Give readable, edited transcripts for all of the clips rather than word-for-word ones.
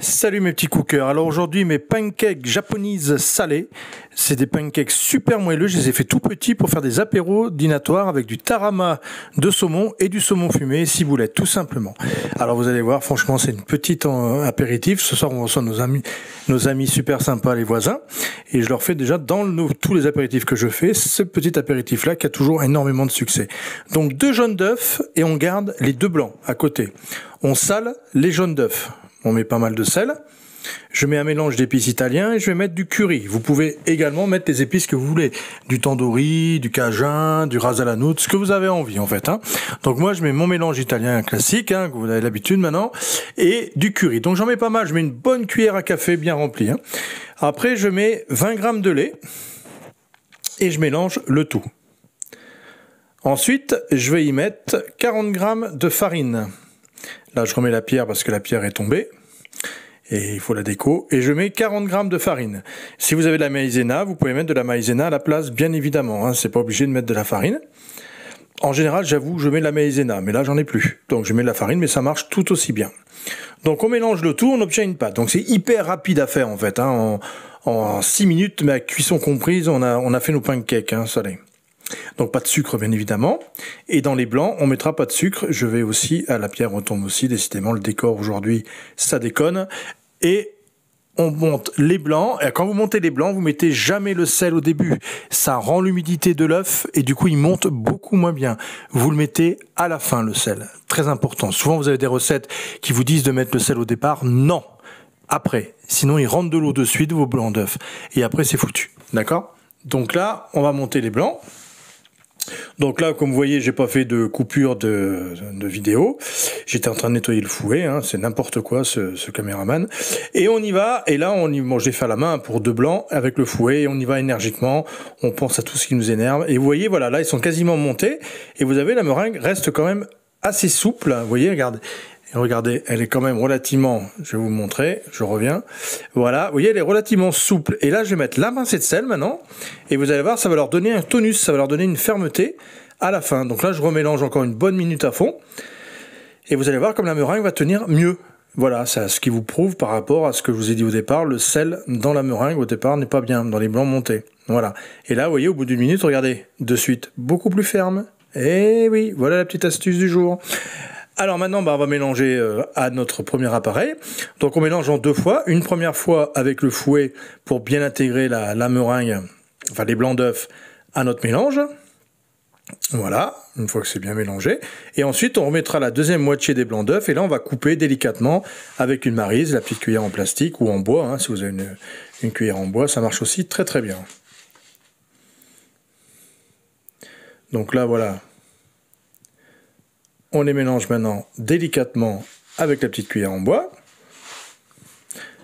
Salut mes petits cookers, alors aujourd'hui mes pancakes japonaises salés, c'est des pancakes super moelleux, je les ai fait tout petits pour faire des apéros dînatoires avec du tarama de saumon et du saumon fumé ciboulette tout simplement. Alors vous allez voir, franchement c'est une petite apéritif, ce soir on reçoit nos amis super sympas les voisins et je leur fais déjà dans tous les apéritifs que je fais, ce petit apéritif là qui a toujours énormément de succès. Donc 2 jaunes d'œufs et on garde les 2 blancs à côté. On sale les jaunes d'œufs. On met pas mal de sel. Je mets un mélange d'épices italiens et je vais mettre du curry. Vous pouvez également mettre les épices que vous voulez. Du tandoori, du cajun, du ras al hanout, ce que vous avez envie en fait. Donc moi je mets mon mélange italien classique, que vous avez l'habitude maintenant, et du curry. Donc j'en mets pas mal, je mets une bonne cuillère à café bien remplie. Après je mets 20 grammes de lait et je mélange le tout. Ensuite je vais y mettre 40 grammes de farine. Là, je remets la pierre parce que la pierre est tombée. Et il faut la déco. Et je mets 40 grammes de farine. Si vous avez de la maïzena, vous pouvez mettre de la maïzena à la place, bien évidemment. C'est pas obligé de mettre de la farine. En général, j'avoue, je mets de la maïzena. Mais là, j'en ai plus. Donc, je mets de la farine, mais ça marche tout aussi bien. Donc, on mélange le tout, on obtient une pâte. Donc, c'est hyper rapide à faire, en fait. En 6 minutes, mais à cuisson comprise, on a fait nos pancakes salés. Donc pas de sucre bien évidemment, et dans les blancs on mettra pas de sucre, je vais aussi, la pierre retombe aussi, décidément le décor aujourd'hui ça déconne, et on monte les blancs, et quand vous montez les blancs vous mettez jamais le sel au début, ça rend l'humidité de l'œuf et du coup il monte beaucoup moins bien, vous le mettez à la fin le sel, très important, souvent vous avez des recettes qui vous disent de mettre le sel au départ, non, après, sinon il rentre de l'eau de suite vos blancs d'œufs, et après c'est foutu, d'accord? Donc là on va monter les blancs. Donc là, comme vous voyez, j'ai pas fait de coupure de vidéo. J'étais en train de nettoyer le fouet, c'est n'importe quoi ce caméraman. Et on y va, et là, je l'ai fait à la main pour 2 blancs avec le fouet, et on y va énergiquement, on pense à tout ce qui nous énerve. Et vous voyez, voilà, là, ils sont quasiment montés, et vous avez la meringue reste quand même assez souple. Vous voyez, regardez, elle est quand même relativement, je vais vous montrer, je reviens, voilà, vous voyez, elle est relativement souple, et là, je vais mettre la pincée de sel maintenant, et vous allez voir, ça va leur donner un tonus, ça va leur donner une fermeté à la fin, donc là, je remélange encore une bonne minute à fond, et vous allez voir comme la meringue va tenir mieux. Voilà, c'est ce qui vous prouve par rapport à ce que je vous ai dit au départ, le sel dans la meringue au départ n'est pas bien, dans les blancs montés, voilà. Et là, vous voyez, au bout d'une minute, regardez, de suite, beaucoup plus ferme, et oui, voilà la petite astuce du jour. Alors maintenant, on va mélanger à notre premier appareil. Donc on mélange en 2 fois. Une première fois avec le fouet pour bien intégrer la meringue, enfin les blancs d'œufs à notre mélange. Voilà, une fois que c'est bien mélangé. Et ensuite, on remettra la deuxième moitié des blancs d'œufs. Et là, on va couper délicatement avec une maryse, la petite cuillère en plastique ou en bois. Si vous avez une cuillère en bois, ça marche aussi très très bien. Donc là, voilà. On les mélange maintenant délicatement avec la petite cuillère en bois.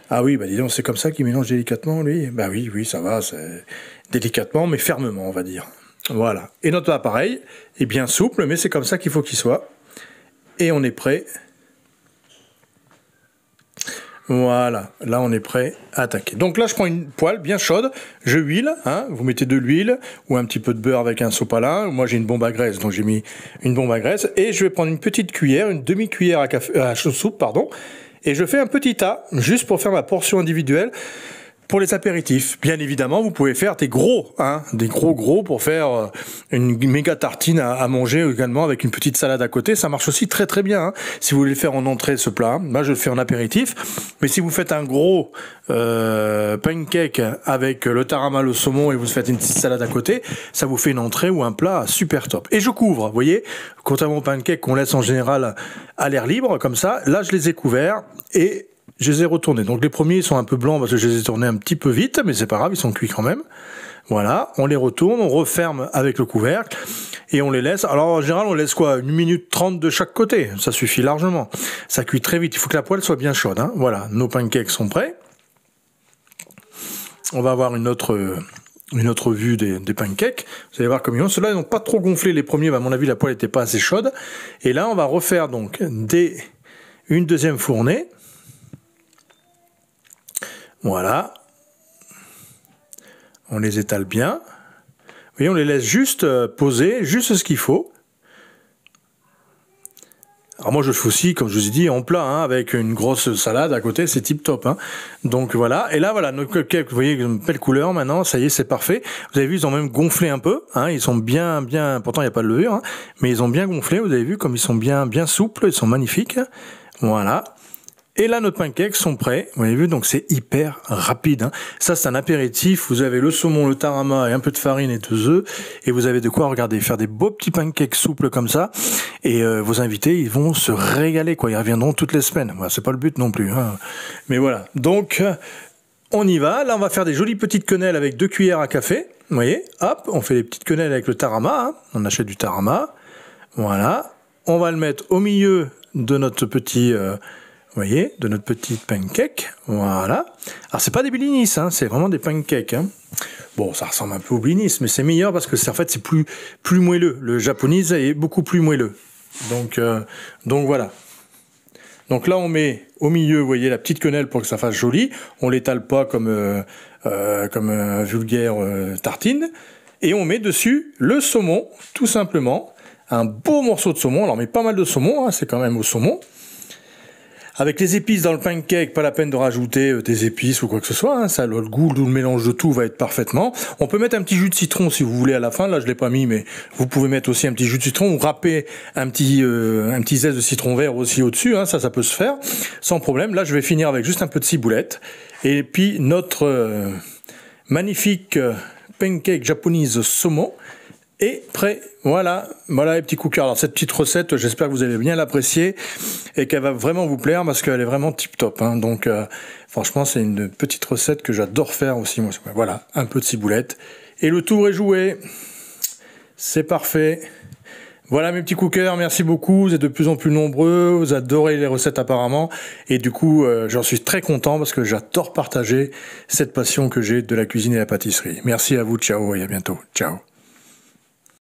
Ah oui, dis donc, c'est comme ça qu'il mélange délicatement, lui. Oui, ça va, c'est délicatement, mais fermement, on va dire. Voilà. Et notre appareil est bien souple, mais c'est comme ça qu'il faut qu'il soit. Et on est prêt. Voilà, là on est prêt à attaquer. Donc là je prends une poêle bien chaude, je huile, vous mettez de l'huile ou un petit peu de beurre avec un sopalin. Moi j'ai une bombe à graisse, donc j'ai mis une bombe à graisse. Et je vais prendre une petite cuillère, une demi-cuillère à soupe, pardon. Et je fais un petit tas, juste pour faire ma portion individuelle. Pour les apéritifs, bien évidemment, vous pouvez faire des gros pour faire une méga tartine à manger également avec une petite salade à côté. Ça marche aussi très très bien. Si vous voulez le faire en entrée ce plat, moi je le fais en apéritif. Mais si vous faites un gros pancake avec le tarama, le saumon et vous faites une petite salade à côté, ça vous fait une entrée ou un plat super top. Et je couvre, vous voyez, contrairement aux pancakes qu'on laisse en général à l'air libre comme ça, là je les ai couverts et je les ai retournés. Donc les premiers ils sont un peu blancs parce que je les ai tournés un petit peu vite, mais c'est pas grave, ils sont cuits quand même. Voilà, on les retourne, on referme avec le couvercle et on les laisse. Alors en général on laisse 1 minute 30 de chaque côté, ça suffit largement. Ça cuit très vite, il faut que la poêle soit bien chaude. Voilà, nos pancakes sont prêts. On va avoir une autre vue des pancakes. Vous allez voir comme ils ont. Ceux-là ils n'ont pas trop gonflé les premiers, mais à mon avis la poêle n'était pas assez chaude. Et là on va refaire donc une deuxième fournée. Voilà, on les étale bien. Vous voyez, on les laisse juste poser, juste ce qu'il faut. Alors moi je le fais aussi, comme je vous ai dit, en plat, hein, avec une grosse salade à côté, c'est tip top. Hein. Donc voilà, et là voilà, notre cupcake, vous voyez, une belle couleur maintenant, ça y est, c'est parfait. Vous avez vu, ils ont même gonflé un peu, hein, ils sont bien, pourtant il n'y a pas de levure, hein, mais ils ont bien gonflé, vous avez vu, comme ils sont bien souples, ils sont magnifiques. Voilà. Et là, nos pancakes sont prêts, vous avez vu, donc c'est hyper rapide. Hein. Ça, c'est un apéritif, vous avez le saumon, le tarama et un peu de farine et 2 œufs, et vous avez de quoi, regardez, faire des beaux petits pancakes souples comme ça, et vos invités, ils vont se régaler, quoi, ils reviendront toutes les semaines. Voilà, c'est pas le but non plus, hein. Mais voilà, donc on y va. Là, on va faire des jolies petites quenelles avec 2 cuillères à café, vous voyez, hop, on fait des petites quenelles avec le tarama, hein. On achète du tarama, voilà, on va le mettre au milieu de notre petit... vous voyez, de notre petite pancake, voilà. Alors c'est pas des blinis, hein, c'est vraiment des pancakes. Hein. Bon, ça ressemble un peu aux blinis, mais c'est meilleur parce que en fait c'est plus moelleux. Le japonese est beaucoup plus moelleux. Donc voilà. Donc là on met au milieu, vous voyez, la petite quenelle pour que ça fasse joli. On l'étale pas comme vulgaire tartine, et on met dessus le saumon, tout simplement, un beau morceau de saumon. Alors on met pas mal de saumon, hein, c'est quand même au saumon. Avec les épices dans le pancake, pas la peine de rajouter des épices ou quoi que ce soit, hein, ça, le goût, le mélange de tout va être parfaitement. On peut mettre un petit jus de citron si vous voulez à la fin, là je l'ai pas mis, mais vous pouvez mettre aussi un petit jus de citron ou râper un petit zeste de citron vert aussi au-dessus, hein, ça peut se faire, sans problème. Là je vais finir avec juste un peu de ciboulette, et puis notre magnifique pancake japonese saumon est prêt. Voilà les petits cookers. Alors cette petite recette, j'espère que vous allez bien l'apprécier et qu'elle va vraiment vous plaire parce qu'elle est vraiment tip top. Hein. Donc franchement, c'est une petite recette que j'adore faire aussi. Moi, voilà, un peu de ciboulette et le tour est joué. C'est parfait. Voilà mes petits cookers, merci beaucoup, vous êtes de plus en plus nombreux, vous adorez les recettes apparemment, et du coup j'en suis très content parce que j'adore partager cette passion que j'ai de la cuisine et la pâtisserie. Merci à vous, ciao et à bientôt, ciao.